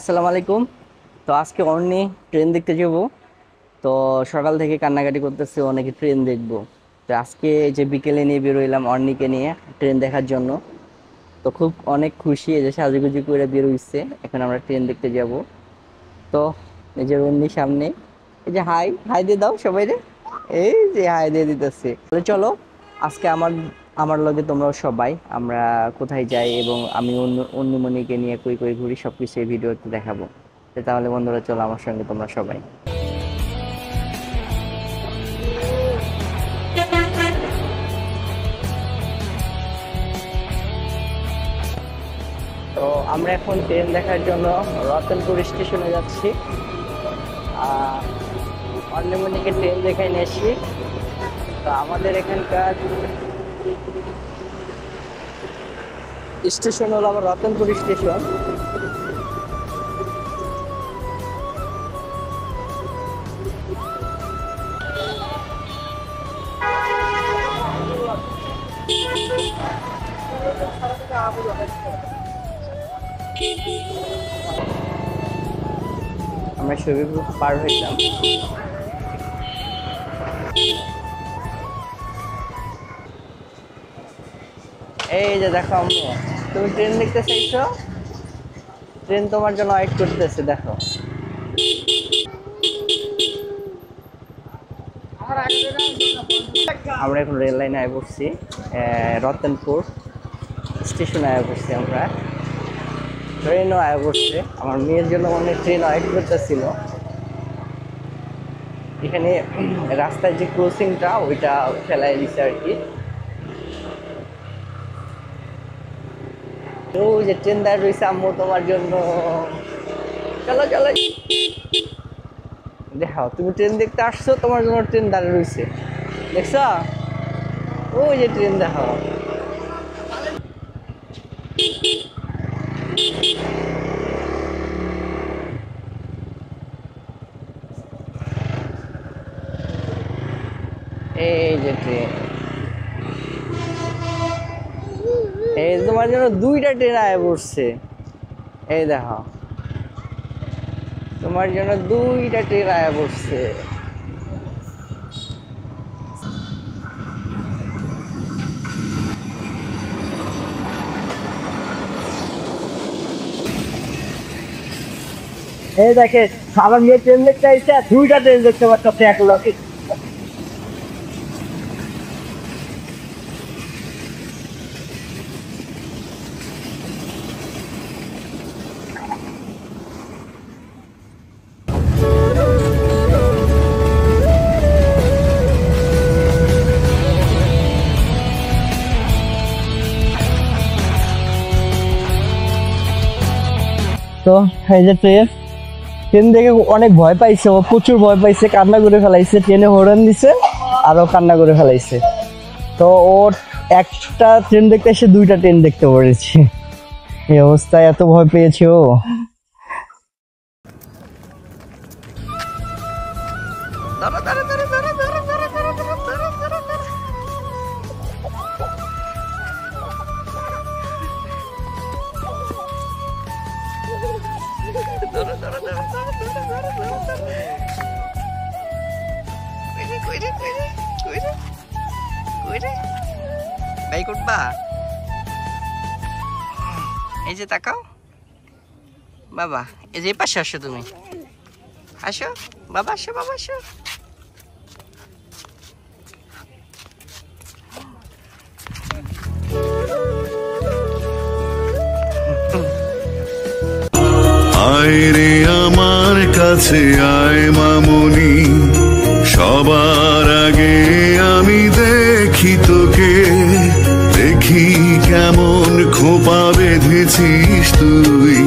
আসসালামু আলাইকুম। তো আজকে অর্নি ট্রেন দেখতে যাব। তো সকাল থেকে কান্নাকাটি করতেছে, অনেকে ট্রেন দেখবো। তো আজকে এই যে বিকেলে নিয়ে বেরোইলাম অর্নিকে নিয়ে ট্রেন দেখার জন্য। তো খুব অনেক খুশি, এই যে সাজুগুজু করে বেরোইছে, এখন আমরা ট্রেন দেখতে যাব। তো এই যে অর্নি সামনে, এই যে হাই হাই দিয়ে দাও সবাই রে। এই যে হাই দিয়ে দিতেছে। তাহলে চলো আজকে আমার আমার লগে তোমরাও সবাই আমরা কোথায় যাই এবং আমি অন্যমনিকে নিয়ে কই কই ঘুরি সবকিছু এই ভিডিওতে দেখাবো। তো তাহলে বন্ধুরা চলো আমার সঙ্গে তোমরা সবাই। তো আমরা এখন ট্রেন দেখার জন্য রতনপুর স্টেশনে যাচ্ছি। আহ অন্যমনিকে ট্রেন দেখাই নিয়ে আসি। তো আমাদের এখানকার স্টেশন হলো আমার রতনপুর স্টেশন। আমরা শরীরপুর পার হইলাম। এই যে দেখো আম্মু, তুমি ট্রেন দেখতে চাইছো, ট্রেন তোমার জন্য ওয়েট করতেছে দেখো। আমরা এখন রেল লাইনে আয় পড়ছি, রতনপুর স্টেশনে আয় পড়ছি আমরা। ট্রেনও আয় পড়ছে, আমার মেয়ের জন্য অনেক ট্রেন ওয়েট করতেছিল। এখানে রাস্তায় যে ক্রসিংটা ওইটা ফেলাই দিছে আর কি। তো ওই যে ট্রেন দাঁড় রয়েছে আম্মু তোমার জন্য। চলো চলো, দেখো তুমি ট্রেন দেখতে আসছো, তোমার জন্য ট্রেন দাঁড়িয়ে রয়েছে, দেখছো? ওই যে ট্রেন দেখো। এই যে ট্রেন, এই তোমার জন্য দুইটা ট্রেন আয় পড়ছে। এই দেখো, তোমার জন্য দুইটা ট্রেন আয় পড়ছে। এই দেখে, আমার মেয়ে ট্রেন দেখতে আসছে, দুইটা ট্রেন দেখতে পাচ্ছে এক লকে। তো এই যে ট্রেন, ট্রেন দেখে অনেক ভয় পাইছে, ও প্রচুর ভয় পাইছে, কান্না করে ফেলাইছে, ট্রেনে হর্ন দিছে আরো কান্না করে ফেলাইছে। তো ওর একটা ট্রেন দেখতে এসে দুইটা ট্রেন দেখতে পড়েছে, এই অবস্থায় এত ভয় পেয়েছে ও। বাই করবা, এই যে তাকাও বাবা, এই যে পাশে আসো তুমি, আসো বাবা, আসো বাবা, আসো। আয় রে আমার কাছে আয় মামুনি, সবার আগে আমি দেখি তোকে, দেখি কেমন খোপা বেঁধেছিস তুই,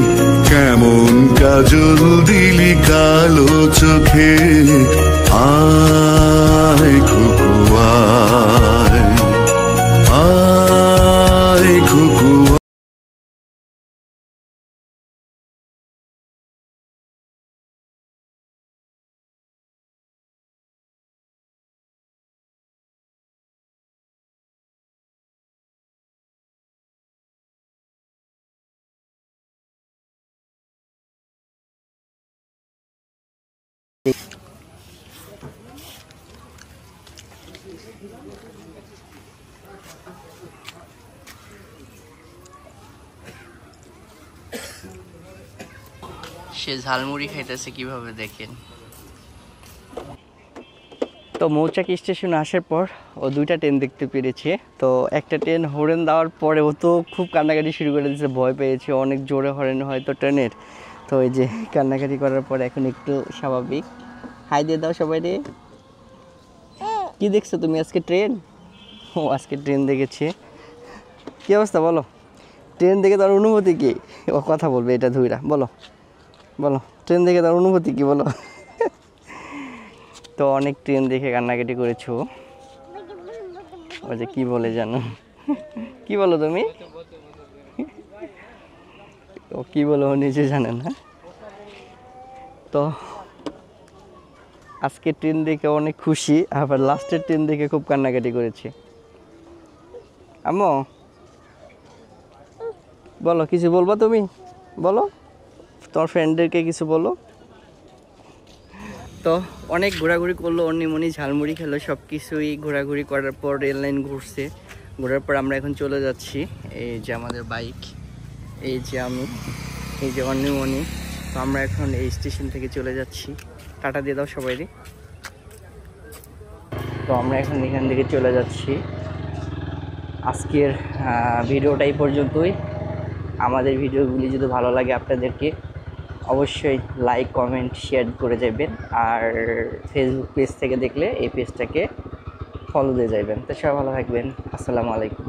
কেমন কাজল দিলি কালো চোখে। আয় খুকুয়া। সে ঝালমুড়ি খাইতেছে কিভাবে দেখেন। তো মৌচাক স্টেশনে আসার পর ও দুইটা ট্রেন দেখতে পেরেছে। তো একটা ট্রেন হরেন দেওয়ার পরে ও তো খুব কান্নাকাটি শুরু করে দিয়েছে, ভয় পেয়েছে, অনেক জোরে হরেন হয়তো ট্রেনের। তো এই যে কান্নাকাটি করার পর এখন একটু স্বাভাবিক। হাই দিয়ে দাও সবাই রে। কি দেখছো তুমি আজকে? ট্রেন? ও আজকে ট্রেন দেখেছে। কি অবস্থা বলো, ট্রেন দেখে তার অনুভূতি কি? ও কথা বলবে এটা ধুইরা, বলো বলো ট্রেন দেখে তার অনুভূতি কি বলো। তো অনেক ট্রেন দেখে কান্নাকাটি করেছো। ওই যে কি বলে জানো, কি বলো তুমি? ও কি বলো ও নিজে জানে না। তো আজকে ট্রেন দেখে অনেক খুশি, আবার লাস্টের ট্রেন দেখে খুব কান্নাকাটি করেছে। আম্মু বলো, কিছু বলবা তুমি? বলো তোমার ফ্রেন্ডদেরকে কিছু বলো। তো অনেক ঘোরাঘুরি করলো, অন্নিমনি ঝালমুড়ি খেলো, সব কিছুই ঘোরাঘুরি করার পর রেল লাইন ঘুরছে। ঘোরার পর আমরা এখন চলে যাচ্ছি। এই যে আমাদের বাইক, এই যে আমি, এই যে অন্নিমনি। তো আমরা এখন এই স্টেশন থেকে চলে যাচ্ছি। টাটা দিয়ে দাও সবাই। তো আমরা এখন এখান থেকে চলে যাচ্ছি। আজকের ভিডিওটা এই পর্যন্তই। আমাদের ভিডিওগুলি যদি ভালো লাগে আপনাদেরকে, অবশ্যই লাইক কমেন্ট শেয়ার করে যাবেন। আর ফেসবুক পেজ থেকে দেখলে এই পেজটাকে ফলো দিয়ে যাবেন। তো সবাই ভালো থাকবেন। আসসালামু আলাইকুম।